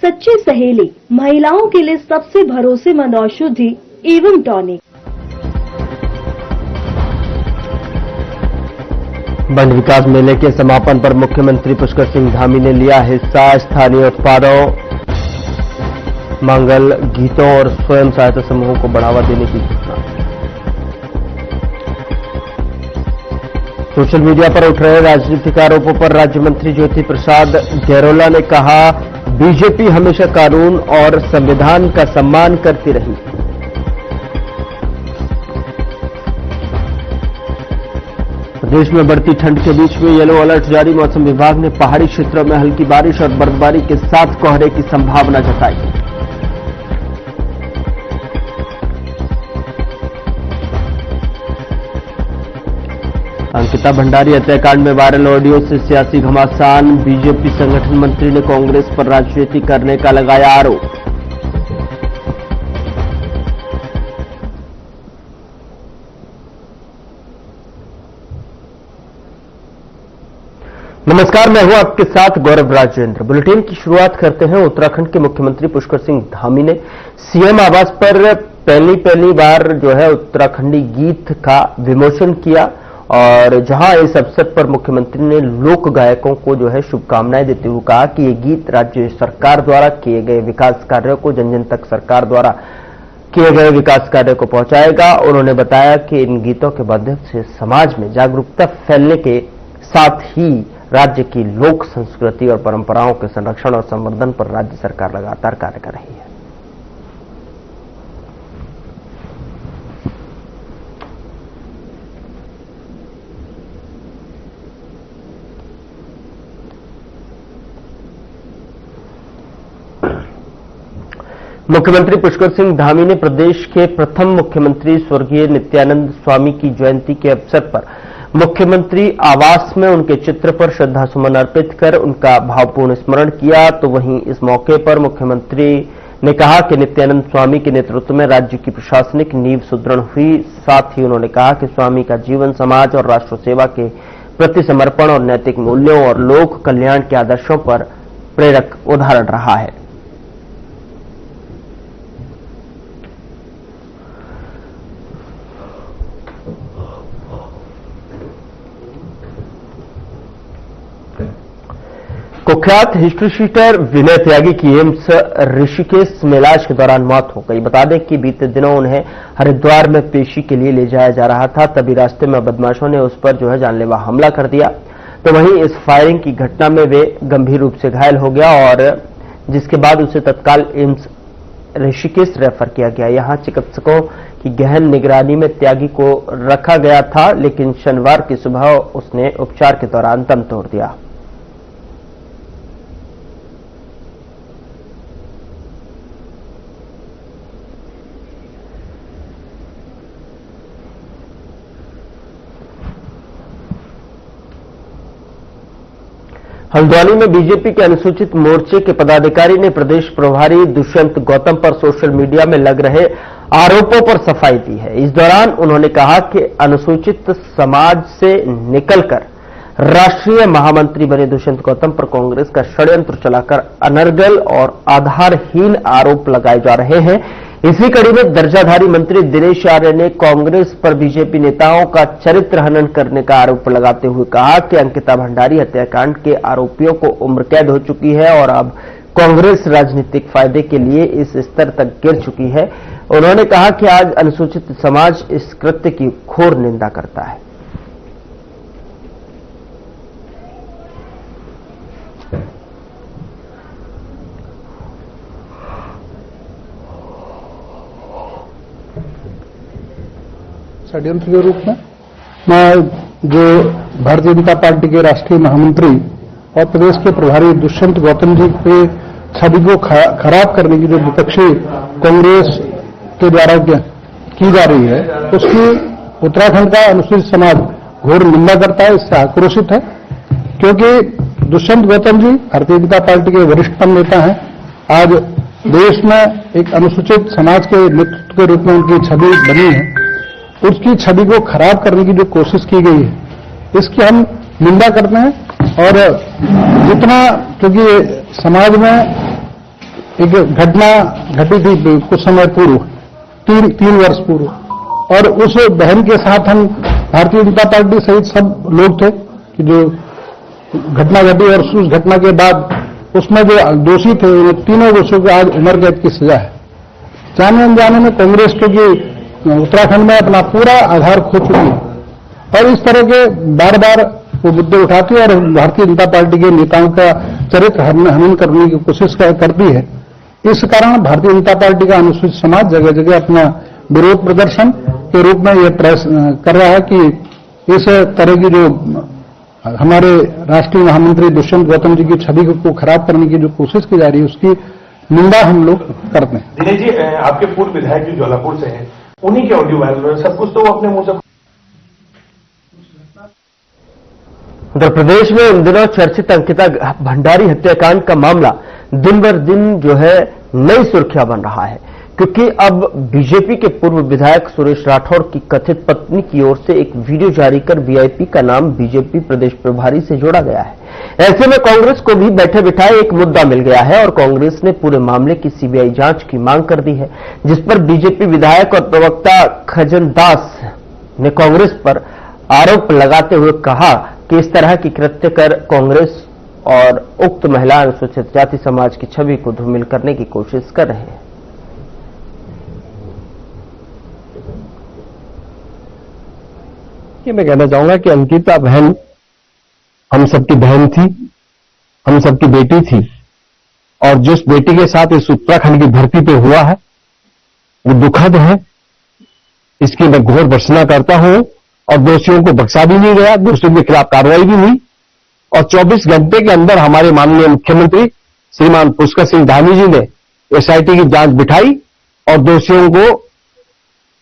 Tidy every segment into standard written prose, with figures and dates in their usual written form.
सच्ची सहेली, महिलाओं के लिए सबसे भरोसेमंद औषधि एवं टॉनिक। बंड विकास मेले के समापन पर मुख्यमंत्री पुष्कर सिंह धामी ने लिया हिस्सा। स्थानीय उत्पादों, मंगल गीतों और स्वयं सहायता समूहों को बढ़ावा देने की घोषणा। सोशल मीडिया पर उठ रहे राजनीतिक आरोपों पर राज्य मंत्री ज्योति प्रसाद गैरोला ने कहा, बीजेपी हमेशा कानून और संविधान का सम्मान करती रही। प्रदेश में बढ़ती ठंड के बीच में येलो अलर्ट जारी। मौसम विभाग ने पहाड़ी क्षेत्रों में हल्की बारिश और बर्फबारी के साथ कोहरे की संभावना जताई। अंकिता भंडारी हत्याकांड में वायरल ऑडियो से सियासी घमासान। बीजेपी संगठन मंत्री ने कांग्रेस पर राजनीति करने का लगाया आरोप। नमस्कार, मैं हूं आपके साथ गौरव राजेंद्र। बुलेटिन की शुरुआत करते हैं। उत्तराखंड के मुख्यमंत्री पुष्कर सिंह धामी ने सीएम आवास पर पहली बार जो है उत्तराखंडी गीत का विमोचन किया और जहां इस अवसर पर मुख्यमंत्री ने लोक गायकों को जो है शुभकामनाएं देते हुए कहा कि ये गीत राज्य सरकार द्वारा किए गए विकास कार्यों को जन जन तक सरकार द्वारा किए गए विकास कार्यों को पहुंचाएगा। उन्होंने बताया कि इन गीतों के माध्यम से समाज में जागरूकता फैलने के साथ ही राज्य की लोक संस्कृति और परंपराओं के संरक्षण और संवर्धन पर राज्य सरकार लगातार कार्य कर रही है। मुख्यमंत्री पुष्कर सिंह धामी ने प्रदेश के प्रथम मुख्यमंत्री स्वर्गीय नित्यानंद स्वामी की जयंती के अवसर पर मुख्यमंत्री आवास में उनके चित्र पर श्रद्धासुमन अर्पित कर उनका भावपूर्ण स्मरण किया। तो वहीं इस मौके पर मुख्यमंत्री ने कहा कि नित्यानंद स्वामी के नेतृत्व में राज्य की प्रशासनिक नींव सुदृढ़ हुई। साथ ही उन्होंने कहा कि स्वामी का जीवन समाज और राष्ट्र सेवा के प्रति समर्पण और नैतिक मूल्यों और लोक कल्याण के आदर्शों पर प्रेरक उदाहरण रहा है। कुख्यात हिस्ट्री शीटर विनय त्यागी की एम्स ऋषिकेश में इलाज के दौरान मौत हो गई। बता दें कि बीते दिनों उन्हें हरिद्वार में पेशी के लिए ले जाया जा रहा था, तभी रास्ते में बदमाशों ने उस पर जो है जानलेवा हमला कर दिया। तो वहीं इस फायरिंग की घटना में वे गंभीर रूप से घायल हो गया और जिसके बाद उसे तत्काल एम्स ऋषिकेश रेफर किया गया। यहां चिकित्सकों की गहन निगरानी में त्यागी को रखा गया था, लेकिन शनिवार की सुबह उसने उपचार के दौरान दम तोड़ दिया। हल्द्वानी में बीजेपी के अनुसूचित मोर्चे के पदाधिकारी ने प्रदेश प्रभारी दुष्यंत गौतम पर सोशल मीडिया में लग रहे आरोपों पर सफाई दी है। इस दौरान उन्होंने कहा कि अनुसूचित समाज से निकलकर राष्ट्रीय महामंत्री बने दुष्यंत गौतम पर कांग्रेस का षड्यंत्र चलाकर अनर्गल और आधारहीन आरोप लगाए जा रहे हैं। इसी कड़ी में दर्जाधारी मंत्री दिनेश आर्य ने कांग्रेस पर बीजेपी नेताओं का चरित्र हनन करने का आरोप लगाते हुए कहा कि अंकिता भंडारी हत्याकांड के आरोपियों को उम्र कैद हो चुकी है और अब कांग्रेस राजनीतिक फायदे के लिए इस स्तर तक गिर चुकी है। उन्होंने कहा कि आज अनुसूचित समाज इस कृत्य की घोर निंदा करता है। षड्यंत्र के रूप में मैं जो भारतीय जनता पार्टी के राष्ट्रीय महामंत्री और प्रदेश के प्रभारी दुष्यंत गौतम जी के छवि को खराब करने की जो विपक्षी कांग्रेस के द्वारा की जा रही है, उसकी उत्तराखंड का अनुसूचित समाज घोर निंदा करता है, इससे आक्रोशित है। क्योंकि दुष्यंत गौतम जी भारतीय जनता पार्टी के वरिष्ठतम नेता हैं। आज देश में एक अनुसूचित समाज के नेतृत्व के रूप में उनकी छवि बनी है, उसकी छवि को खराब करने की जो कोशिश की गई है, इसकी हम निंदा करते हैं। और जितना, क्योंकि समाज में एक घटना घटी थी कुछ समय पूर्व, तीन वर्ष पूर्व, और उस बहन के साथ हम भारतीय जनता पार्टी सहित सब लोग थे कि जो घटना घटी, और उस घटना के बाद उसमें जो दोषी थे उन तीनों दोषियों को आज उम्र कैद की सजा है। जाने अनजाने में कांग्रेस क्योंकि उत्तराखंड में अपना पूरा आधार खो चुकी है और इस तरह के बार बार वो मुद्दे उठाती है और भारतीय जनता पार्टी के नेताओं का चरित्र हनन करने की कोशिश करती है। इस कारण भारतीय जनता पार्टी का अनुसूचित समाज जगह जगह अपना विरोध प्रदर्शन के रूप में यह प्रयास कर रहा है कि इस तरह की जो हमारे राष्ट्रीय महामंत्री दुष्यंत गौतम जी की छवि को खराब करने की जो कोशिश की जा रही है उसकी निंदा हम लोग करते हैं। दिनेश जी, आपके पूर्व विधायक जो ज्वालापुर से हैं, उन्हीं के ऑडियो वायरल हुए, सब कुछ तो वो अपने मुंह से। उत्तर प्रदेश में इन दिनों चर्चित अंकिता भंडारी हत्याकांड का मामला दिन बर दिन जो है नई सुर्खियां बन रहा है, क्योंकि अब बीजेपी के पूर्व विधायक सुरेश राठौर की कथित पत्नी की ओर से एक वीडियो जारी कर वीआईपी का नाम बीजेपी प्रदेश प्रभारी से जोड़ा गया है। ऐसे में कांग्रेस को भी बैठे बिठाए एक मुद्दा मिल गया है और कांग्रेस ने पूरे मामले की सीबीआई जांच की मांग कर दी है, जिस पर बीजेपी विधायक और प्रवक्ता खजन दास ने कांग्रेस पर आरोप लगाते हुए कहा कि इस तरह की कृत्य कर कांग्रेस और उक्त महिला अनुसूचित जाति समाज की छवि को धूमिल करने की कोशिश कर रहे हैं। मैं कहना चाहूंगा कि अंकिता बहन हम सबकी बहन थी, हम सबकी बेटी थी, और जिस बेटी के साथ इस उत्तराखंड की धरती पे हुआ है वो दुखद है। इसकी मैं घोर भर्त्सना करता हूं और दोषियों को बख्शा भी नहीं गया, दोषियों के खिलाफ कार्रवाई भी हुई और 24 घंटे के अंदर हमारे माननीय मुख्यमंत्री श्रीमान पुष्कर सिंह धामी जी ने एसआईटी की जांच बिठाई और दोषियों को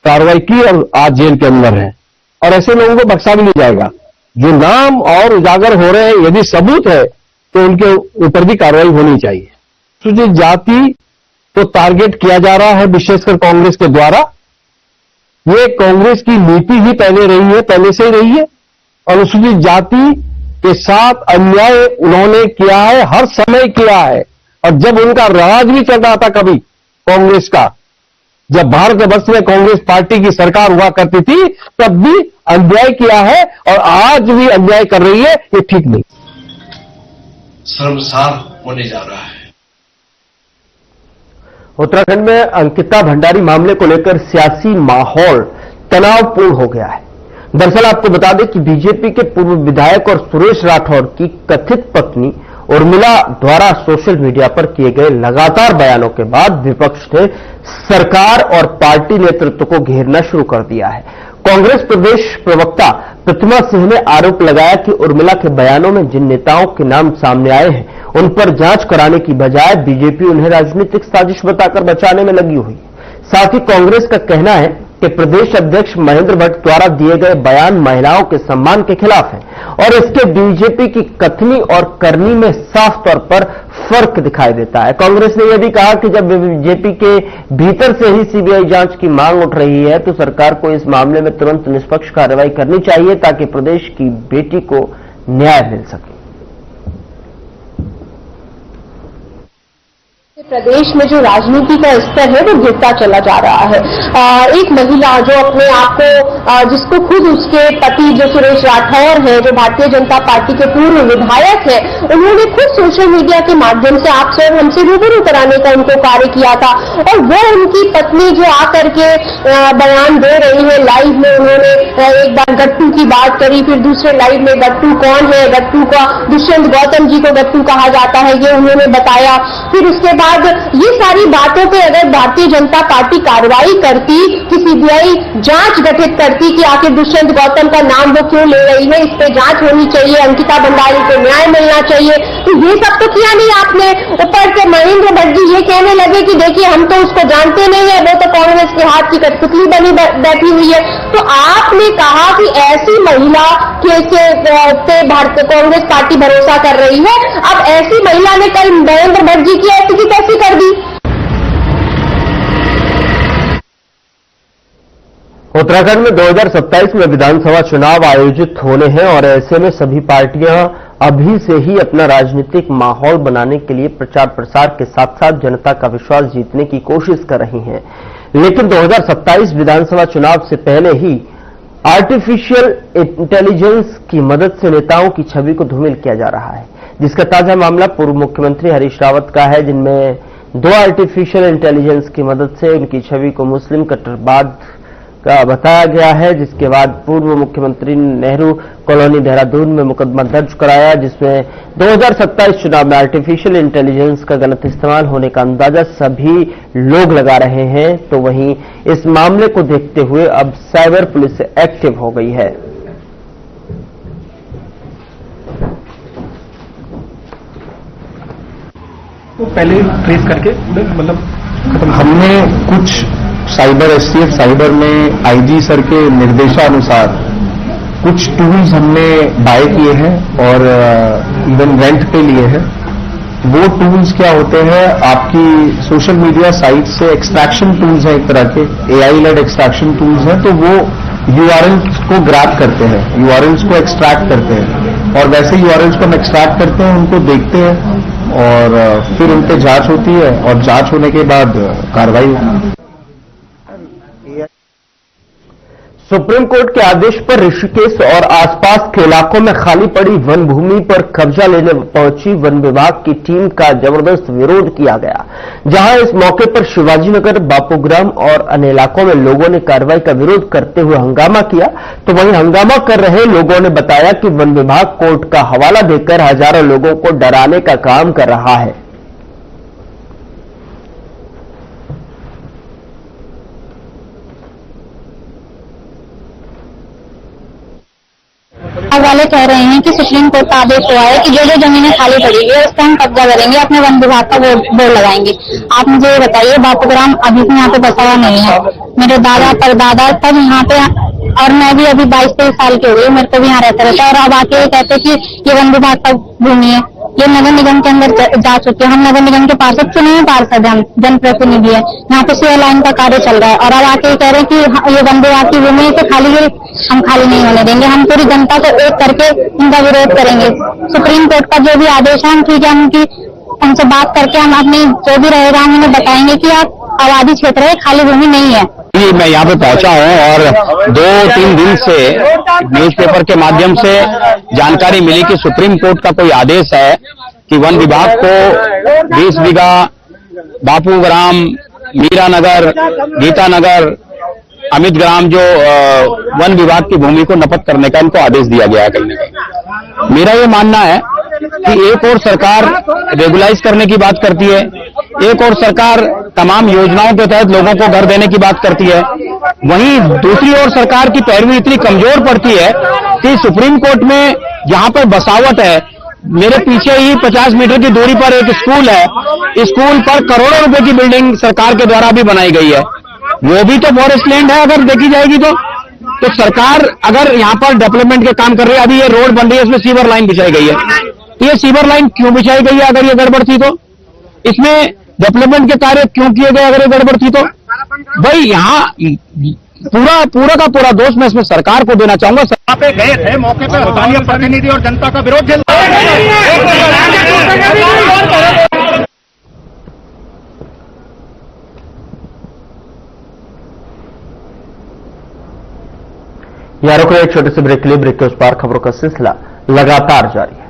कार्रवाई की और आज जेल के अंदर है और ऐसे लोगों को बख्शा भी नहीं जाएगा। जो नाम और उजागर हो रहे हैं, यदि सबूत है तो उनके ऊपर भी कार्रवाई होनी चाहिए। अनुसूचित जाति को टारगेट किया जा रहा है विशेषकर कांग्रेस के द्वारा। ये कांग्रेस की नीति ही पहले रही है, पहले से ही रही है। अनुसूचित जाति के साथ अन्याय उन्होंने किया है, हर समय किया है, और जब उनका राज भी चल रहा था कभी कांग्रेस का, जब भारतवर्ष में कांग्रेस पार्टी की सरकार हुआ करती थी तब भी अन्याय किया है और आज भी अन्याय कर रही है, ये ठीक नहीं। शर्मसार होने जा रहा है। उत्तराखंड में अंकिता भंडारी मामले को लेकर सियासी माहौल तनावपूर्ण हो गया है। दरअसल आपको बता दें कि बीजेपी के पूर्व विधायक और सुरेश राठौर की कथित पत्नी उर्मिला द्वारा सोशल मीडिया पर किए गए लगातार बयानों के बाद विपक्ष ने सरकार और पार्टी नेतृत्व को घेरना शुरू कर दिया है। कांग्रेस प्रदेश प्रवक्ता प्रतिमा सिंह ने आरोप लगाया कि उर्मिला के बयानों में जिन नेताओं के नाम सामने आए हैं उन पर जांच कराने की बजाय बीजेपी उन्हें राजनीतिक साजिश बताकर बचाने में लगी हुई है। साथ ही कांग्रेस का कहना है कि प्रदेश अध्यक्ष महेंद्र भट्ट द्वारा दिए गए बयान महिलाओं के सम्मान के खिलाफ है और इसके बीजेपी की कथनी और करनी में साफ तौर पर फर्क दिखाई देता है। कांग्रेस ने यह भी कहा कि जब बीजेपी के भीतर से ही सीबीआई जांच की मांग उठ रही है तो सरकार को इस मामले में तुरंत निष्पक्ष कार्रवाई करनी चाहिए ताकि प्रदेश की बेटी को न्याय मिल सके। प्रदेश में जो राजनीति का स्तर है वो गिरता चला जा रहा है। एक महिला जो अपने आप को जिसको खुद उसके पति जो सुरेश राठौर है, जो भारतीय जनता पार्टी के पूर्व विधायक है, उन्होंने खुद सोशल मीडिया के माध्यम से आपसे और हमसे रूबरू कराने का उनको कार्य किया था और वो उनकी पत्नी जो आकर के बयान दे रही है लाइव में, उन्होंने एक बार गट्टू की बात करी, फिर दूसरे लाइव में गट्टू कौन है, गट्टू का दुष्यंत गौतम जी को गट्टू कहा जाता है ये उन्होंने बताया। फिर उसके बाद ये सारी बातों पे अगर भारतीय जनता पार्टी कार्रवाई करती कि सीबीआई जांच गठित करती कि आखिर दुष्यंत गौतम का नाम वो क्यों ले रही है, इस पे जांच होनी चाहिए, अंकिता भंडारी को न्याय मिलना चाहिए, तो ये सब तो किया नहीं आपने। ऊपर से महेंद्र भट्ट जी ये कहने लगे कि देखिए हम तो उसको जानते नहीं है, वो तो कांग्रेस के हाथ की कठपुतली बनी बैठी हुई है। तो आपने कहा कि ऐसी महिला पे भारतीय कांग्रेस पार्टी भरोसा कर रही है, अब ऐसी महिला ने कल महेंद्र भट्ट जी की ऐसी कैसी कर दी। उत्तराखंड में 2027 में विधानसभा चुनाव आयोजित होने हैं और ऐसे में सभी पार्टियां अभी से ही अपना राजनीतिक माहौल बनाने के लिए प्रचार प्रसार के साथ साथ जनता का विश्वास जीतने की कोशिश कर रही हैं। लेकिन 2027 विधानसभा चुनाव से पहले ही आर्टिफिशियल इंटेलिजेंस की मदद से नेताओं की छवि को धूमिल किया जा रहा है, जिसका ताजा मामला पूर्व मुख्यमंत्री हरीश रावत का है, जिनमें 2 आर्टिफिशियल इंटेलिजेंस की मदद से उनकी छवि को मुस्लिम कट्टरवाद का बताया गया है, जिसके बाद पूर्व मुख्यमंत्री नेहरू कॉलोनी देहरादून में मुकदमा दर्ज कराया, जिसमें 2027 चुनाव में आर्टिफिशियल इंटेलिजेंस का गलत इस्तेमाल होने का अंदाजा सभी लोग लगा रहे हैं। तो वहीं इस मामले को देखते हुए अब साइबर पुलिस एक्टिव हो गई है। तो पहले ट्रेस करके मतलब खत्म। हमने कुछ साइबर एसटीएफ साइबर में आईजी सर के निर्देशानुसार कुछ टूल्स हमने बाय किए हैं और इवन रेंट पे लिए हैं। वो टूल्स क्या होते हैं, आपकी सोशल मीडिया साइट से एक्सट्रैक्शन टूल्स हैं, एक तरह के एआई लेड एक्सट्रैक्शन टूल्स हैं। तो वो यूआरएल्स को ग्रैब करते हैं, यूआरएल्स को एक्सट्रैक्ट करते हैं और वैसे यूआरएल्स को हम एक्सट्रैक्ट करते हैं, उनको देखते हैं और फिर उन पे जांच होती है और जांच होने के बाद कार्रवाई होती है। सुप्रीम कोर्ट के आदेश पर ऋषिकेश और आसपास के इलाकों में खाली पड़ी वन भूमि पर कब्जा लेने पहुंची वन विभाग की टीम का जबरदस्त विरोध किया गया। जहां इस मौके पर शिवाजीनगर, बापूग्राम और अन्य इलाकों में लोगों ने कार्रवाई का विरोध करते हुए हंगामा किया, तो वहीं हंगामा कर रहे लोगों ने बताया कि वन विभाग कोर्ट का हवाला देकर हजारों लोगों को डराने का काम कर रहा है। वाले कह रहे हैं कि सुप्रीम कोर्ट का आदेश हुआ है कि जो जो जमीनें खाली पड़ी है उस पर हम कब्जा करेंगे, अपने वन विभाग का बोर्ड लगाएंगे। आप मुझे ये बताइए, बापूग्राम अभी भी यहाँ पे बसा हुआ नहीं है। मेरे दादा परदादा सब यहाँ पे, और मैं भी अभी 22-23 साल की हो गई, मेरे को भी यहाँ रहता रहता है। और अब आके कहते कि ये वन विभाग का भूमि है, ये नगर निगम के अंदर जा चुके हैं। हम नगर निगम के पार्षद चुने हैं, पार्षद हम जनप्रतिनिधि है, यहाँ पे सीवर लाइन का कार्य चल रहा है। और अब आके कह रहे हैं कि ये वन विभाग की भूमि है, तो हम खाली नहीं होने देंगे। हम पूरी जनता को एक करके इनका विरोध करेंगे। सुप्रीम कोर्ट का जो भी आदेश है, हम ठीक है, उनसे बात करके हम अपनी जो भी रहेगा हम उन्हें बताएंगे कि आप आबादी क्षेत्र है, खाली भूमि नहीं है। मैं यहाँ पे पहुंचा हूँ और 2-3 दिन से न्यूज़पेपर के माध्यम से जानकारी मिली कि सुप्रीम कोर्ट का कोई आदेश है कि वन विभाग को 20 बीघा बापूग्राम, मीरानगर, गीतानगर, अमित ग्राम जो वन विभाग की भूमि को नपत करने का इनको आदेश दिया गया है करने का। मेरा ये मानना है कि एक और सरकार रेगुलाइज करने की बात करती है, एक और सरकार तमाम योजनाओं के तहत लोगों को घर देने की बात करती है, वहीं दूसरी ओर सरकार की पैरवी इतनी कमजोर पड़ती है कि सुप्रीम कोर्ट में जहां पर बसावट है, मेरे पीछे ही 50 मीटर की दूरी पर एक स्कूल है, स्कूल पर करोड़ों रुपए की बिल्डिंग सरकार के द्वारा भी बनाई गई है, वो भी तो फॉरेस्ट लैंड है अगर देखी जाएगी तो सरकार अगर यहाँ पर डेवलपमेंट के काम कर रही है, अभी ये रोड बन रही है, इसमें सीवर लाइन बिछाई गई है, तो ये सीवर लाइन क्यों बिछाई गई है अगर ये गड़बड़ थी तो? इसमें डेवलपमेंट के कार्य क्यों किए गए अगर ये गड़बड़ थी तो? भाई यहाँ पूरा का पूरा दोष मैं इसमें सरकार को देना चाहूंगा। वहाँ पे गए थे, मौके पर स्थानीय प्रतिनिधि और जनता का विरोध यहाँ रुक रहे छोटे से ब्रेक के लिए, ब्रेक के उस पार खबरों का सिलसिला लगातार जारी है।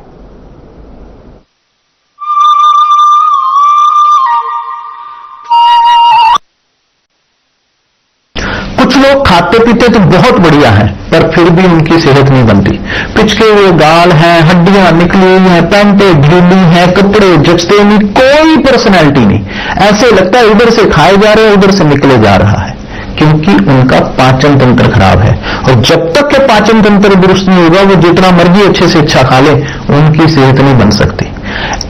कुछ लोग खाते पीते तो बहुत बढ़िया है, पर फिर भी उनकी सेहत नहीं बनती। पिछले हुए गाल हैं, हड्डियां निकली हुई हैं, पैंटें ढीली हैं, कपड़े जचते नहीं, कोई पर्सनैलिटी नहीं। ऐसे लगता है इधर से खाए जा रहे हैं, उधर से निकले जा रहा है, क्योंकि उनका पाचन तंत्र खराब है। और जब तक के पाचन तंत्र दुरुस्त नहीं होगा, वो जितना मर्जी अच्छे से अच्छा खा ले, उनकी सेहत नहीं बन सकती।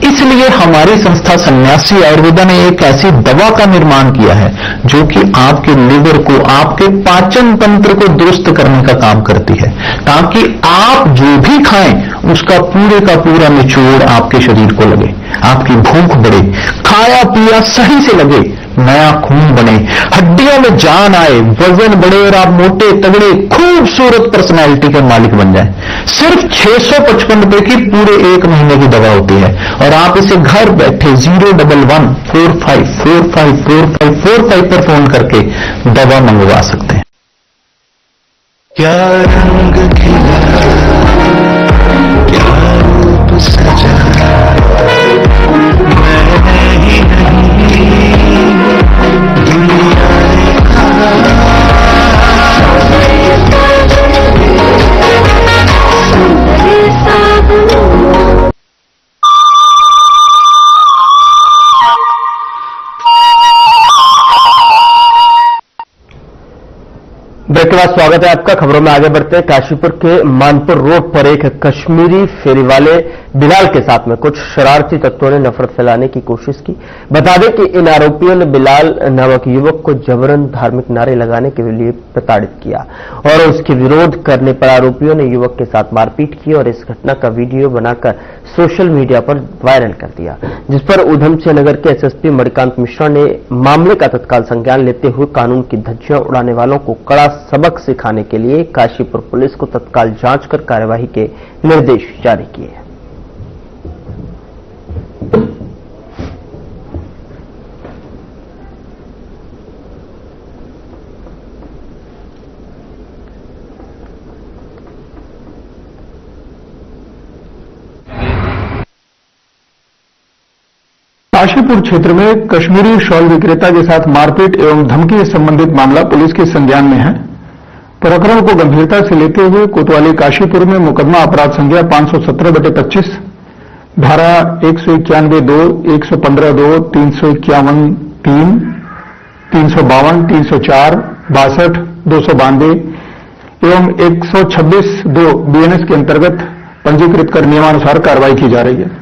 इसलिए हमारी संस्था सन्यासी आयुर्वेदा ने एक ऐसी दवा का निर्माण किया है जो कि आपके लीवर को, आपके पाचन तंत्र को दुरुस्त करने का काम करती है, ताकि आप जो भी खाएं उसका पूरे का पूरा निचोड़ आपके शरीर को लगे, आपकी भूख बढ़े, खाया पिया सही से लगे, नया खून बने, हड्डियों में जान आए, वजन बढ़े और आप मोटे तगड़े खूबसूरत पर्सनैलिटी के मालिक बन जाएं। सिर्फ 655 रुपए की पूरे 1 महीने की दवा होती है और आप इसे घर बैठे 01145454545 पर फोन करके दवा मंगवा सकते हैं। क्या रंग खिला, क्या रूप सजा, मैं ही नहीं दुनिया ब्रेक के बाद स्वागत है आपका। खबरों में आगे बढ़ते हैं। काशीपुर के मानपुर रोड पर एक कश्मीरी फेरी वाले बिलाल के साथ में कुछ शरारती तत्वों ने नफरत फैलाने की कोशिश की। बता दें कि इन आरोपियों ने बिलाल नामक युवक को जबरन धार्मिक नारे लगाने के लिए प्रताड़ित किया और उसके विरोध करने पर आरोपियों ने युवक के साथ मारपीट की और इस घटना का वीडियो बनाकर सोशल मीडिया पर वायरल कर दिया, जिस पर उधमसिंह नगर के एसएसपी मणिकांत मिश्रा ने मामले का तत्काल संज्ञान लेते हुए कानून की धज्जियां उड़ाने वालों को कड़ा सबक सिखाने के लिए काशीपुर पुलिस को तत्काल जांच कर कार्यवाही के निर्देश जारी किए। काशीपुर क्षेत्र में कश्मीरी शॉल विक्रेता के साथ मारपीट एवं धमकी से संबंधित मामला पुलिस के संज्ञान में है। प्रकरण को गंभीरता से लेते हुए कोतवाली काशीपुर में मुकदमा अपराध संख्या 517/25, धारा 191(2), 115(2), 351(3), 352, 304, 62, 292 एवं 126(2) BNS के अंतर्गत पंजीकृत कर नियमानुसार कार्रवाई की जा रही है।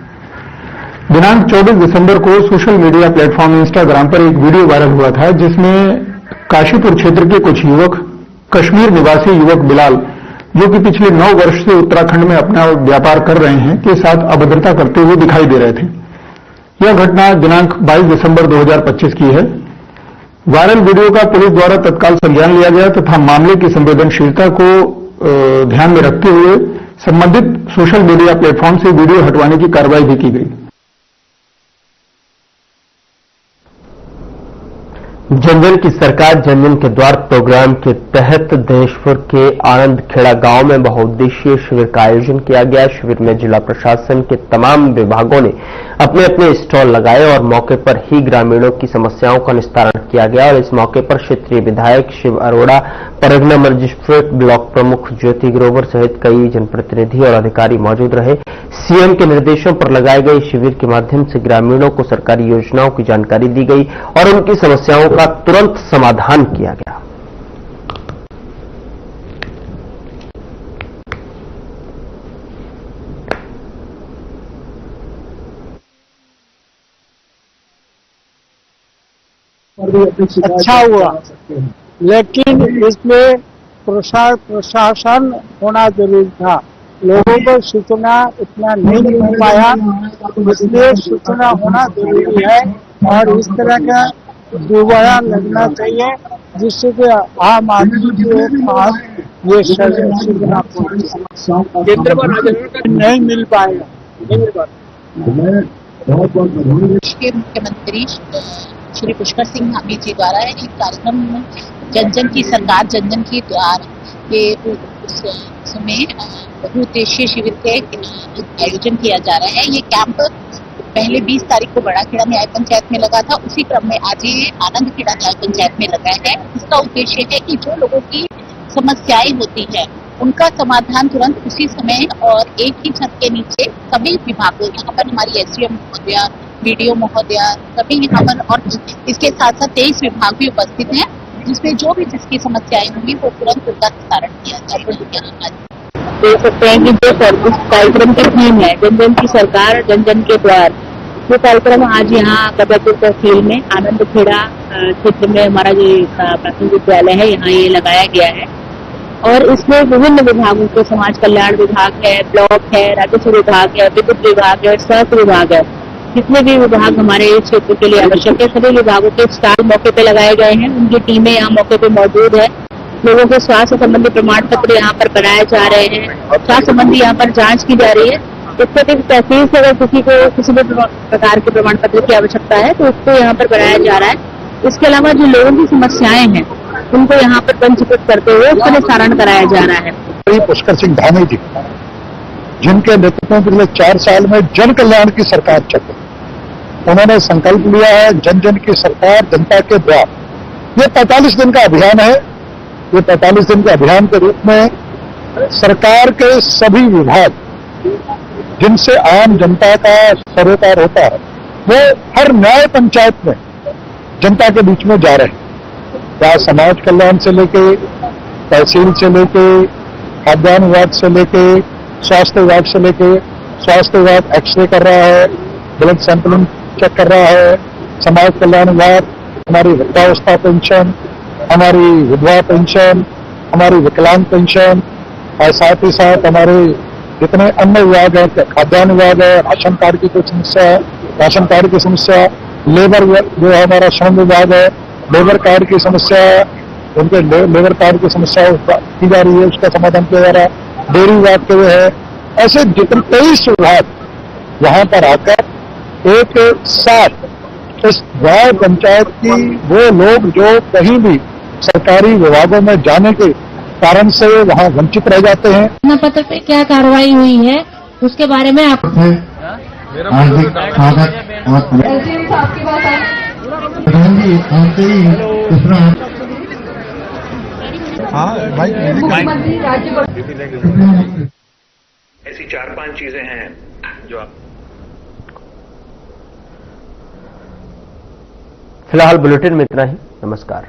दिनांक 24 दिसंबर को सोशल मीडिया प्लेटफॉर्म इंस्टाग्राम पर एक वीडियो वायरल हुआ था, जिसमें काशीपुर क्षेत्र के कुछ युवक कश्मीर निवासी युवक बिलाल, जो कि पिछले 9 वर्ष से उत्तराखंड में अपना व्यापार कर रहे हैं, के साथ अभद्रता करते हुए दिखाई दे रहे थे। यह घटना दिनांक 22 दिसंबर 2025 की है। वायरल वीडियो का पुलिस द्वारा तत्काल संज्ञान लिया गया तथा मामले की संवेदनशीलता को ध्यान में रखते हुए संबंधित सोशल मीडिया प्लेटफॉर्म से वीडियो हटवाने की कार्रवाई भी की गई। जन जन की सरकार जन जन के द्वार प्रोग्राम के तहत दिनेशपुर के आनंद खेड़ा गांव में बहुउद्देशीय शिविर का आयोजन किया गया। शिविर में जिला प्रशासन के तमाम विभागों ने अपने अपने स्टॉल लगाए और मौके पर ही ग्रामीणों की समस्याओं का निस्तारण किया गया और इस मौके पर क्षेत्रीय विधायक शिव अरोड़ा, परगना मजिस्ट्रेट ब्लॉक प्रमुख ज्योति ग्रोवर सहित कई जनप्रतिनिधि और अधिकारी मौजूद रहे। सीएम के निर्देशों पर लगाए गए शिविर के माध्यम से ग्रामीणों को सरकारी योजनाओं की जानकारी दी गई और उनकी समस्याओं का तुरंत समाधान किया गया। अच्छा हुआ, लेकिन इसमें प्रशासन होना जरूरी था। लोगों को सूचना इतना नहीं मिल पाया, इसलिए सूचना होना जरूरी है और इस तरह का दोबारा लगना चाहिए, जिससे कि आम आदमी के पास ये सूचना नहीं मिल पाएगा। मुख्यमंत्री श्री पुष्कर सिंह धामी जी द्वारा एक कार्यक्रम जन जन की सरकार जन जन की द्वार के उसमें बहुउद्देशीय शिविर के आयोजन किया जा रहा है। ये कैंप पहले 20 तारीख को बड़ाखेड़ा न्याय पंचायत में लगा था, उसी क्रम में आज ये आनंद खेड़ा न्याय पंचायत में लगा है। इसका उद्देश्य है कि जो लोगों की समस्याएं होती हैं उनका समाधान तुरंत उसी समय और एक ही छत के नीचे सभी विभागों, यहाँ पर हमारी एसडीएम महोदया, बीडीओ महोदया, सभी यहाँ पर और इसके साथ साथ 23 विभाग भी उपस्थित हैं, जिसमें जो भी जिसकी समस्याएं होंगी वो तुरंत उनका निस्तारण किया जाएगा। देख सकते हैं कि जो इस कार्यक्रम की थीम है जन जन की सरकार जन जन के द्वार, ये कार्यक्रम आज यहाँ कबीरपुर तहसील में आनंद खेड़ा क्षेत्र में हमारा जो प्राथमिक विद्यालय है यहाँ ये लगाया गया है और इसमें विभिन्न विभागों के समाज कल्याण विभाग है, ब्लॉक है, राजस्व विभाग है, विद्युत विभाग है, स्वास्थ्य विभाग है, जितने भी विभाग हमारे क्षेत्र के लिए आवश्यक है सभी विभागों के स्टाफ मौके पे लगाए गए हैं। उनकी टीमें यहाँ मौके पे मौजूद है लोगों के स्वास्थ्य संबंधी प्रमाण पत्र यहाँ पर बनाए जा रहे हैं, स्वास्थ्य संबंधी यहाँ पर जांच की जा रही है। इसके तहसील से अगर किसी को किसी भी प्रकार के प्रमाण पत्र की आवश्यकता है तो उसको यहाँ पर बनाया जा रहा है। इसके अलावा जो लोगों की समस्याएं हैं उनको यहाँ पर पंजीकृत करते हुए उसका निस्तारण कराया जा रहा है। पुष्कर सिंह धामी जी, जिनके नेतृत्व में पिछले 4 साल में जन कल्याण की सरकार चल रही, उन्होंने संकल्प लिया है जन जन की सरकार जनता के द्वार। ये 45 दिन का अभियान है। ये 45 दिन के अभियान के रूप में सरकार के सभी विभाग जिनसे आम जनता का सरोकार होता है वो हर न्याय पंचायत में जनता के बीच में जा रहे हैं। या समाज कल्याण से लेके, तहसील से लेके, खाद्यान्न विभाग से लेके, स्वास्थ्य विभाग से लेके, स्वास्थ्य विभाग एक्सरे कर रहा है, ब्लड सैंपलिंग चेक कर रहा है, समाज कल्याण विभाग हमारी वृद्धावस्था पेंशन, हमारी विधवा पेंशन, हमारी विकलांग पेंशन और साथ ही साथ हमारे जितने अन्य विभाग है, खाद्यान्न विभाग है, राशन कार्ड की कोई समस्या है, राशन कार्ड की समस्या, लेबर जो है हमारा श्रम विभाग है, लेबर कार्ड की समस्या है, उनके लेबर कार्ड की समस्या की जा रही है, उसका समाधान किया जा रहा है। डेयरी विभाग के है, ऐसे जितने 23 विभाग यहाँ पर आकर एक साथ इस गांव पंचायत की वो लोग जो कहीं भी सरकारी विभागों में जाने के कारण से वहाँ वंचित रह जाते हैं। घोषणा पत्र पे क्या कार्रवाई हुई है उसके बारे में आप हार्दिक स्वागत और प्रधान जी आपसे ऐसी 4-5 चीजें हैं जो आप फिलहाल बुलेटिन में इतना ही। नमस्कार।